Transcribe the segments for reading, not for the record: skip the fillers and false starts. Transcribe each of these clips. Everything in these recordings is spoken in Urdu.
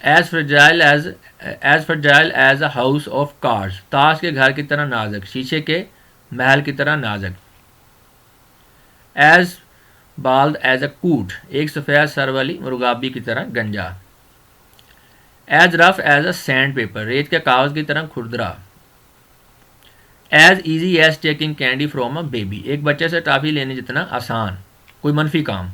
As فرجائل as a house of cards, تاش کے گھر کی طرح نازک، شیشے کے محل کی طرح نازک. ایز بالد ایز اے کوٹ، ایک سفید سر والی مرغابی کی طرح گنجا. As rough as a sandpaper پیپر، ریت کے کاغذ کی طرح کھردرا. As easy as taking candy from a baby, ایک بچے سے ٹافی لینے جتنا آسان، کوئی منفی کام.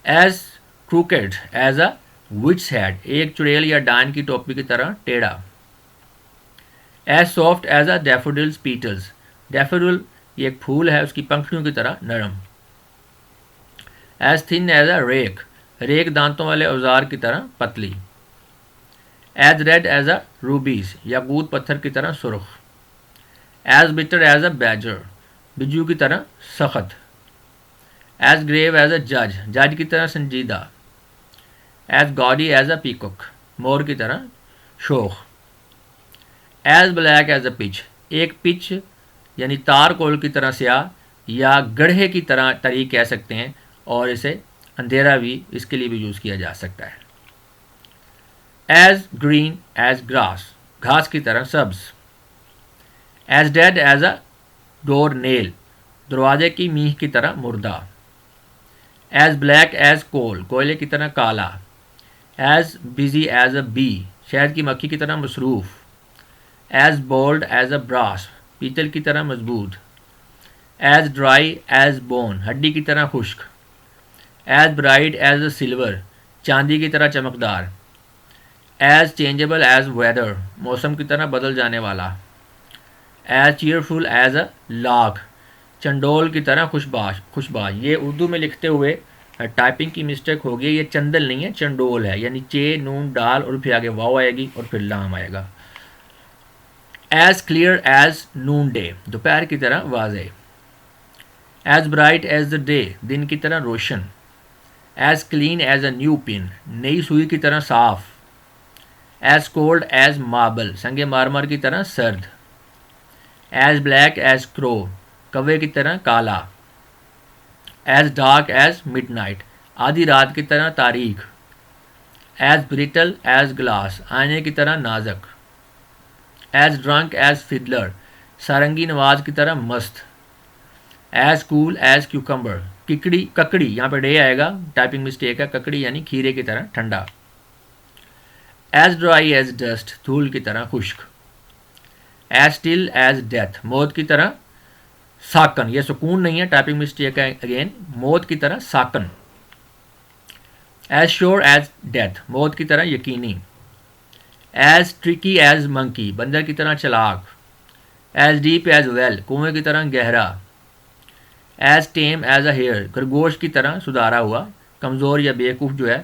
As crooked as a witch's hat, ایک چڑیل یا ڈائن کی ٹوپی کی طرح ٹیڑھا. As soft as a daffodils petals, daffodil یہ ایک پھول ہے، اس کی پنکھڑیوں کی طرح نرم. As thin as a rake, rake دانتوں والے اوزار کی طرح پتلی. As red as a rubies, یاقوت پتھر کی طرح سرخ. As butter as a badger, بجو کی طرح سخت. ایز گریو ایز اے جج، جج کی طرح سنجیدہ. ایز گاڈی ایز اے پیکک، مور کی طرح شوخ. As black as a pitch, ایک پچ یعنی تار کول کی طرح سیاہ یا گڑھے کی طرح طریق کہہ سکتے ہیں، اور اسے اندھیرا بھی اس کے لیے بھی یوز کیا جا سکتا ہے. ایز گرین ایز گراس، گھاس کی طرح سبز. ایز ڈیڈ ایز اے ڈور نیل، دروازے کی میخ کی طرح مردہ. ایز بلیک ایز کول، کوئلے کی طرح کالا. ایز بزی ایز اے بی، شہد کی مکھی کی طرح مصروف. As bold as a brass, پیتل کی طرح مضبوط. ایز ڈرائی ایز بون، ہڈی کی طرح خشک. As bright as a silver, چاندی کی طرح چمکدار. ایز چینجیبل ایز ویدر، موسم کی طرح بدل جانے والا. As cheerful as a lark, چنڈول کی طرح خوشباش. یہ اردو میں لکھتے ہوئے ٹائپنگ کی مسٹیک ہوگی، یہ چندل نہیں ہے، چنڈول ہے، یعنی چے نون ڈال اور پھر آگے واو آئے گی اور پھر لام آئے گا. As clear as noon day, دوپہر کی طرح واضح. As bright as the day, دن کی طرح روشن. As clean as a new pin, نئی سوئی کی طرح صاف. ایز کولڈ ایز ماربل، سنگ مارمر کی طرح سرد. ایز بلیک ایز کرو، کوے کی طرح کالا. As dark as mid night, آدھی رات کی طرح تاریک. ایز بریٹل ایز گلاس، آئینے کی طرح نازک. ایز ڈرنک ایز فڈلر، سارنگی نواز کی طرح مست. ایز کول ایز کیوکمبر، ککڑی یہاں پہ ڈے آئے گا، ٹائپنگ مسٹیک ہے، ککڑی یعنی کھیرے کی طرح ٹھنڈا. ایز ڈرائی ایز ڈسٹ، دھول کی طرح خشک. ایز اسٹل ایز ڈیتھ، موت کی طرح ساکن، یہ سکون نہیں ہے، ٹائپنگ مسٹیک ہے اگین، موت کی طرح ساکن. ایز شیور ایز ڈیتھ، موت کی طرح یقینی. ایز ٹرکی ایز منکی، بندر کی طرح چلاک. ایز ڈیپ ایز ویل، کنویں کی طرح گہرا. As tame as a hare, خرگوش کی طرح سدھارا ہوا، کمزور یا بیوقوف جو ہے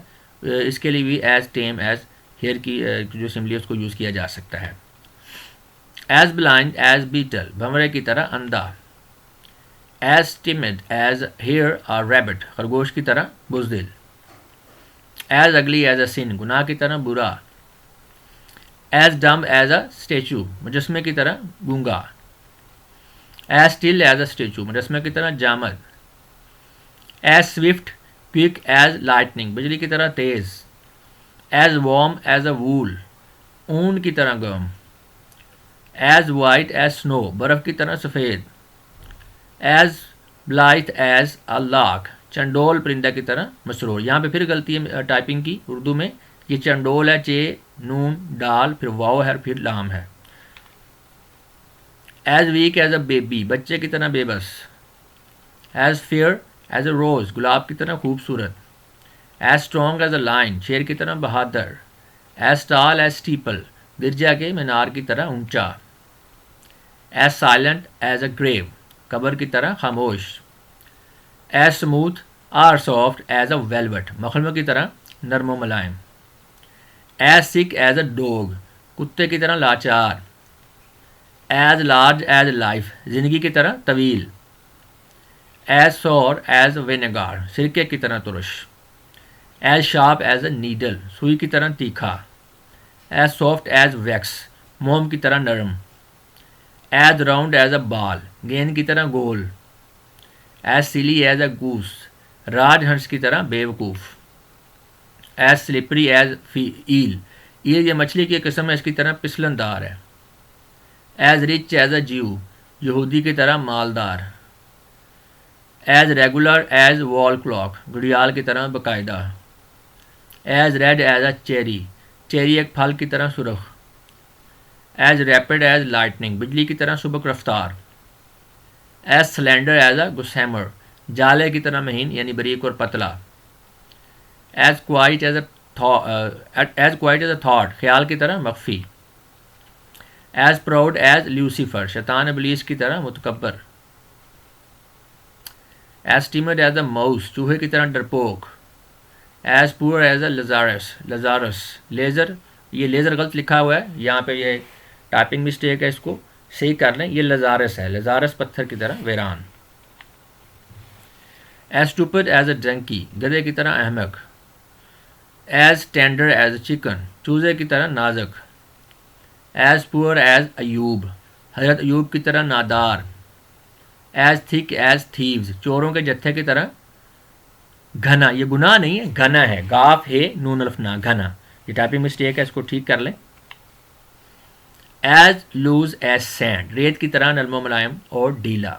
اس کے لیے بھی ایز ٹیم ایز ہیئر کی جو سملی اس کو یوز کیا جا سکتا ہے. ایز بلائنڈ ایز بیٹل، بھنورے کی طرح اندھا. ایز ٹیمڈ ایز ہیئر اور ریبٹ، خرگوش کی طرح بزدل. ایز اگلی ایز اے سن، گناہ کی طرح برا. As dumb as a statue, مجسمے کی طرح گونگا. As still as a statue, مجسمے کی طرح جامد. As swift quick as lightning, بجلی کی طرح تیز. ایز وارم ایز اے وول، اون کی طرح گرم. ایز وائٹ ایز سنو، برف کی طرح سفید. As blithe as a lark, چنڈول پرندہ کی طرح مسرور. یہاں پہ پھر غلطی ہے ٹائپنگ کی اردو میں، یہ چنڈول ہے، چے نون ڈال پھر واؤ ہے پھر لام ہے. As weak as a baby, بچے کی طرح بے بس. As fair as a rose, گلاب کی طرح خوبصورت. As strong as a lion, شیر کی طرح بہادر. ایز ٹال ایز اسٹیپل، گرجا کے مینار کی طرح اونچا. As silent as a grave, قبر کی طرح خاموش. As smooth or soft as a velvet, مخمل کی طرح نرم و ملائم. As sick as a dog, کتے کی طرح لاچار. ایز لارج ایز لائف، زندگی کی طرح طویل. ایز سور ایز وینیگار، سرکے کی طرح ترش. As sharp as a needle, سوئی کی طرح تیکھا. ایز سافٹ ایز ویکس، موم کی طرح نرم. As round as a ball, گیند کی طرح گول. ایز سلی ایز اے گوس، راج ہنس کی طرح بے وقوف. As slippery as L, L یہ مچھلی کی قسم ہے، اس کی طرح پسلن دار ہے. As rich as a Jew یہودی کی طرح مالدار. As regular as wall clock گھڑیال کی طرح باقاعدہ. As red as a cherry cherry ایک پھل کی طرح سرخ. ایز ریپڈ ایز لائٹننگ بجلی کی طرح سبک رفتار. ایز سلینڈر ایز اے گسیمر جالے کی طرح مہین یعنی باریک اور پتلا. As quite as a thought خیال کی طرح مخفی. ایز پراؤڈ ایز لیوسیفر شیطان ابلیس کی طرح متکبر. As timid as a mouse چوہے کی طرح ڈرپوک. As poor as a Lazarus لیزر یہ لیزر غلط لکھا ہوا ہے یہاں پہ، یہ ٹائپنگ مسٹیک ہے، اس کو صحیح کر لیں. یہ لزارس ہے، لزارس پتھر کی طرح ویران. As stupid as a donkey گدھے کی طرح احمق. As tender as a chicken چوزے کی طرح نازک. ایز پور ایز ایوب حضرت ایوب کی طرح نادار. ایز تھک ایز تھیوز چوروں کے جتھے کی طرح گھنا. یہ گناہ نہیں ہے، گھنا ہے، گاف ہے نون الف نا گھنا. یہ ٹائپنگ مسٹیک ہے، اس کو ٹھیک کر لیں. ایز لوز ایز سینڈ ریت کی طرح نرم و ملائم اور ڈھیلا.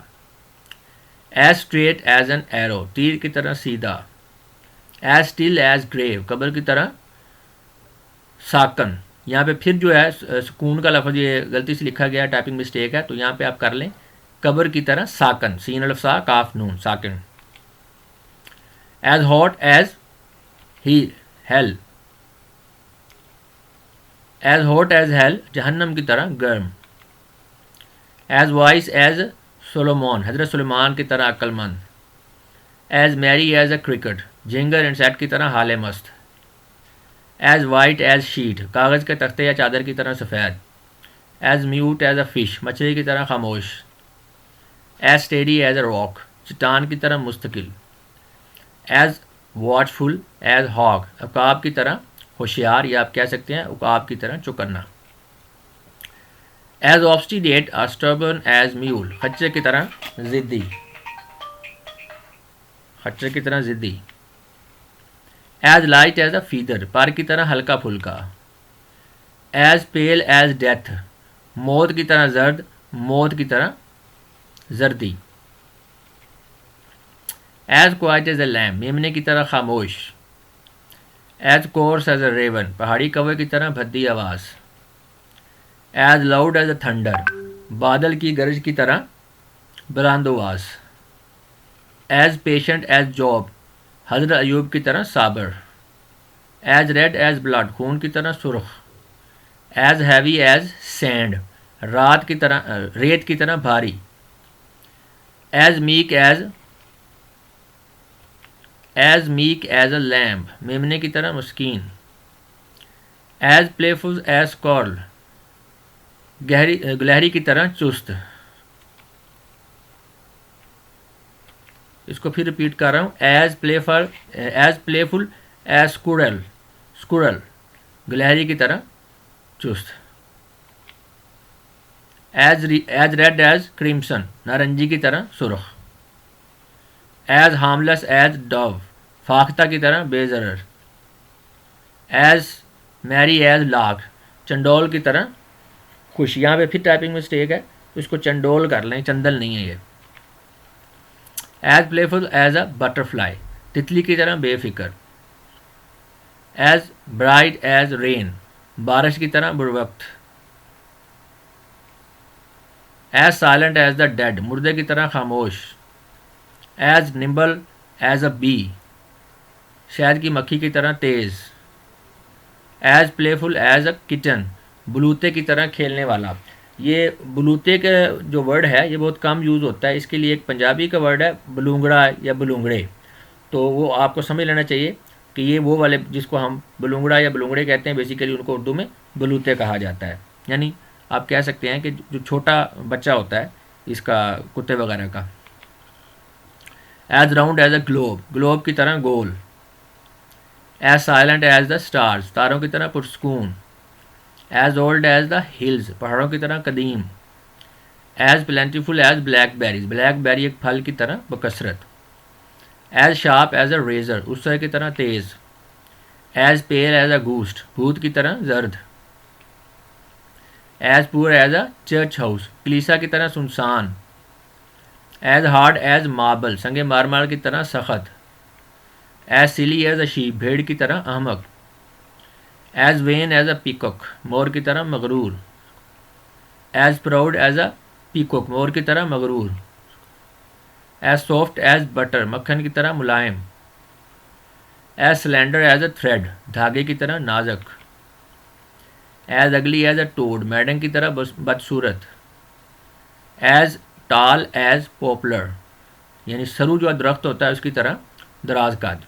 As straight as an arrow تیر کی طرح سیدھا. ایز اسٹل ایز گریو قبر کی طرح ساکن. یہاں پہ پھر جو ہے سکون کا لفظ یہ غلطی سے لکھا گیا، ٹائپنگ مسٹیک ہے، تو یہاں پہ آپ کر لیں قبر کی طرح ساکن سین الف سا کاف نون ساکن. As hot as hell as hot as hell جہنم کی طرح گرم. ایز وائس ایز سولومون حضرت سلیمان کی طرح عقل مند. ایز میری ایز اے کرکٹ جھینگر انسیکٹ کی طرح حال مست. ایز وائٹ ایز شیٹ کاغذ کے تختے یا چادر کی طرح سفید. As mute as a fish مچھلی کی طرح خاموش. As steady as a rock چٹان کی طرح مستقل. ایز واچفل ایز ہاک عقاب کی طرح ہوشیار، یا آپ کہہ سکتے ہیں عقاب کی طرح چوکنا. As obstinate stubborn as mule خچر کی طرح ضدی. خچر کی طرح ضدی. As light as a feather پر کی طرح ہلکا پھلکا. ایز پیل ایز ڈیتھ موت کی طرح زرد موت کی طرح زردی. As quite as a lamb میمنے کی طرح خاموش. ایز کورس ایز اے ریون پہاڑی کوے کی طرح بھدی آواز. As loud as a thunder بادل کی گرج کی طرح بلند آواز. ایز پیشنٹ ایز جاب حضرت ایوب کی طرح صابر. ایز ریڈ ایز بلڈ خون کی طرح سرخ. ایز ہیوی ایز سینڈ ریت کی طرح بھاری. As meek as a lamb میمنے کی طرح مسکین. As playful as squirrel گلہری کی طرح چست. اس کو پھر ریپیٹ کر رہا ہوں. As playful as scroll گلہری کی طرح چست. ایز ریڈ ایز کریمسن نارنجی کی طرح سرخ. ایز ہارملیس ایز ڈو فاختہ کی طرح بے ضرر. ایز میری ایز لاکھ چنڈول کی طرح خوش. یہاں پہ پھر ٹائپنگ مسٹیک ہے، تو اس کو چنڈول کر لیں، چندل نہیں ہے یہ. As playful as a butterfly تتلی کی طرح بے فکر. ایز برائٹ ایز رین بارش کی طرح بروقت. As silent as the dead مردے کی طرح خاموش. ایز نمبل ایز اے بی شہد کی مکھی کی طرح تیز. ایز پلے فل ایز اے کٹن بلوتے کی طرح کھیلنے والا. یہ بلوتے کا جو ورڈ ہے یہ بہت کم یوز ہوتا ہے. اس کے لیے ایک پنجابی کا ورڈ ہے بلونگڑا یا بلونگڑے، تو وہ آپ کو سمجھ لینا چاہیے کہ یہ وہ والے جس کو ہم بلونگڑا یا بلونگڑے کہتے ہیں، بیسیکلی ان کو اردو میں بلوتے کہا جاتا ہے. یعنی آپ کہہ سکتے ہیں کہ جو چھوٹا بچہ ہوتا ہے اس کا کتے وغیرہ کا. As round as a globe کی طرح گول. As silent as the stars تاروں کی طرح پرسکون. As old as the hills پہاڑوں کی طرح قدیم. ایز پلینٹیفل ایز بلیک بیری ایک پھل کی طرح بکثرت. As sharp as a razor اس کی طرح تیز. As pale as a ghost بھوت کی طرح زرد. As poor as a church house کلیسا کی طرح سنسان. ایز ہارڈ ایز ماربل سنگ مارمر کی طرح سخت. ایز سلی ایز اے شیپ بھیڑ کی طرح احمق. ایز وین ایز اے پیکک مور کی طرح مغرور. ایز پراؤڈ ایز اے پیکک مور کی طرح مغرور. ایز سافٹ ایز بٹر مکھن کی طرح ملائم. As slender as a thread دھاگے کی طرح نازک. ایز اگلی ایز اے ٹوڈ میڈن کی طرح بدصورت. ایز ٹال ایز پاپولر یعنی سرو جو درخت ہوتا ہے اس کی طرح دراز قد.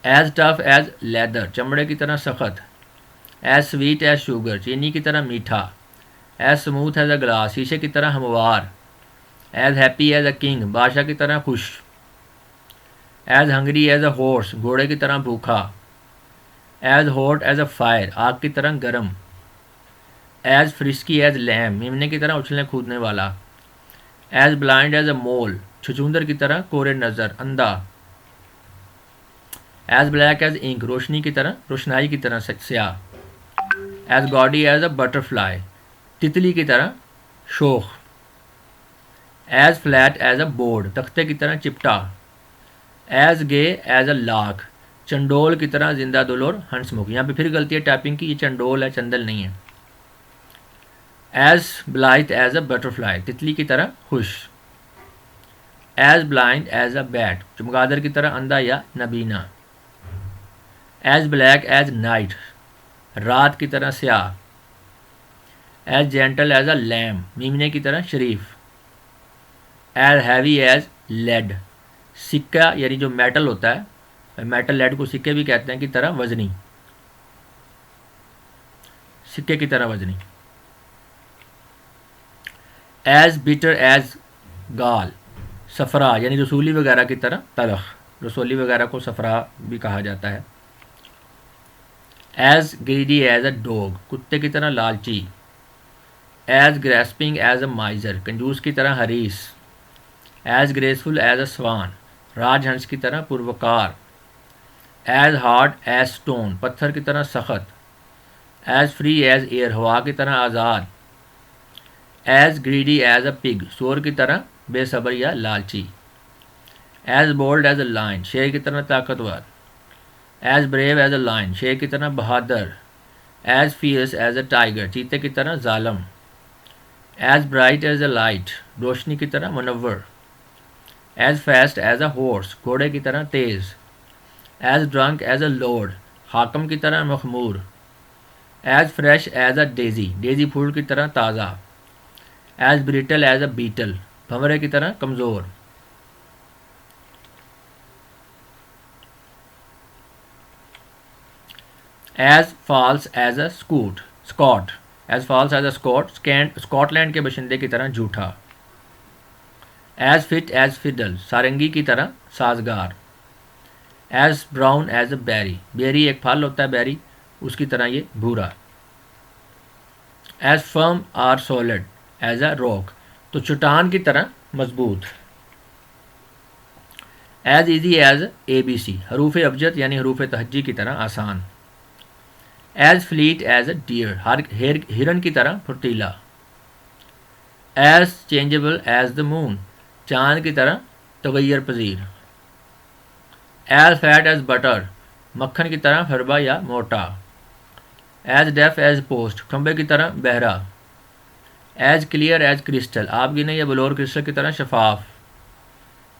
ایز ٹف ایز لیدر چمڑے کی طرح سخت. ایز سویٹ ایز شوگر چینی کی طرح میٹھا. As smooth as a glass شیشے کی طرح ہموار. As happy as a king بادشاہ کی طرح خوش. As hungry as a horse گھوڑے کی طرح بھوکھا. As hot as a fire آگ کی طرح گرم. ایز فرسکی ایز لیم میمنے کی طرح اچھلنے کودنے والا. ایز بلائنڈ ایز اے مول چھچوندر کی طرح کورے نظر اندھا. ایز بلیک ایز انک روشنی کی طرح روشنائی کی طرح سیاہ. As gaudy as a butterfly تتلی کی طرح شوخ. As flat as a board تختے کی طرح چپٹا. As gay as a lark چنڈول کی طرح زندہ دل اور ہنس مکھ. یہاں پہ پھر غلطی ہے ٹائپنگ کی, یہ چنڈول ہے چندل نہیں ہے. As blithe as a butterfly تتلی کی طرح خوش. As blind as a bat چمگادر کی طرح اندھا یا نبینا. ایز بلیک ایز نائٹ رات کی طرح سیاہ. As gentle as a lamb میمنے کی طرح شریف. ایز ہیوی ایز لیڈ سکہ یعنی جو میٹل ہوتا ہے, میٹل لیڈ کو سکے بھی کہتے ہیں, کی طرح وزنی, سکے کی طرح وزنی. ایز بیٹر ایز گال صفرا یعنی رسولی وغیرہ کی طرح تلخ, رسولی وغیرہ کو صفرا بھی کہا جاتا ہے. As greedy as a dog کتے کی طرح لالچی. As grasping as a miser کنجوس کی طرح حریص. As graceful as a swan راج ہنس کی طرح پروکار. ایز ہارڈ ایز اسٹون پتھر کی طرح سخت. ایز فری ایز ایئر ہوا کی طرح آزاد. As greedy as a pig سور کی طرح بے صبر یا لالچی. As bold as a lion شیر کی طرح طاقتور. As brave as a lion شیر کی طرح بہادر. As fierce as a tiger چیتے کی طرح ظالم. As bright as a light روشنی کی طرح منور. As fast as a horse گھوڑے کی طرح تیز. As drunk as a lord حاکم کی طرح مخمور. As fresh as a daisy daisy پھول کی طرح تازہ. As brittle as a beetle بھنورے کی طرح کمزور. As false as a Scot as false as a Scotland کے باشندے کی طرح جھوٹا. ایز فٹ ایز فڈل سارنگی کی طرح سازگار. ایز براؤن ایز اے بیری بیری ایک پھل ہوتا ہے بیری, اس کی طرح یہ بھورا. As firm or solid as a rock تو چٹان کی طرح مضبوط. ایز ایزی ایز اے بی سی حروف ابجد یعنی حروف تہجی کی طرح آسان. As flat as a deer ہرن کی طرح پھرتیلا. As changeable as the moon چاند کی طرح تغیر پذیر. ایز فیٹ ایز بٹر مکھن کی طرح فربا یا موٹا. ایز ڈیف ایز پوسٹ کھمبے کی طرح بہرا. ایز کلیئر ایز کرسٹل آپ گنے یا بلور کرسٹل کی طرح شفاف.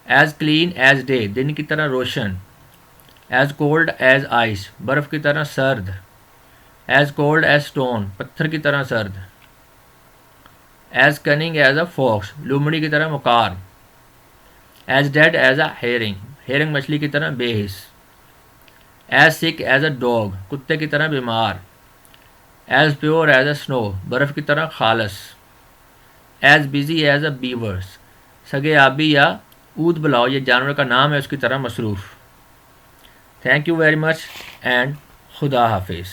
ایز کلین ایز ڈے دن کی طرح روشن. ایز کولڈ ایز آئس برف کی طرح سرد. ایز کولڈ ایز اسٹون پتھر کی طرح سرد. As cunning as a fox لومڑی کی طرح مکار. As dead as a herring مچھلی کی طرح بے حس. As sick as a dog کتے کی طرح بیمار. ایز پیور ایز اے سنو برف کی طرح خالص. ایز بزی ایز اے بیورس سگے آبی یا اود بلاؤ یہ جانور کا نام ہے اس کی طرح مصروف. Thank you very much and خدا حافظ.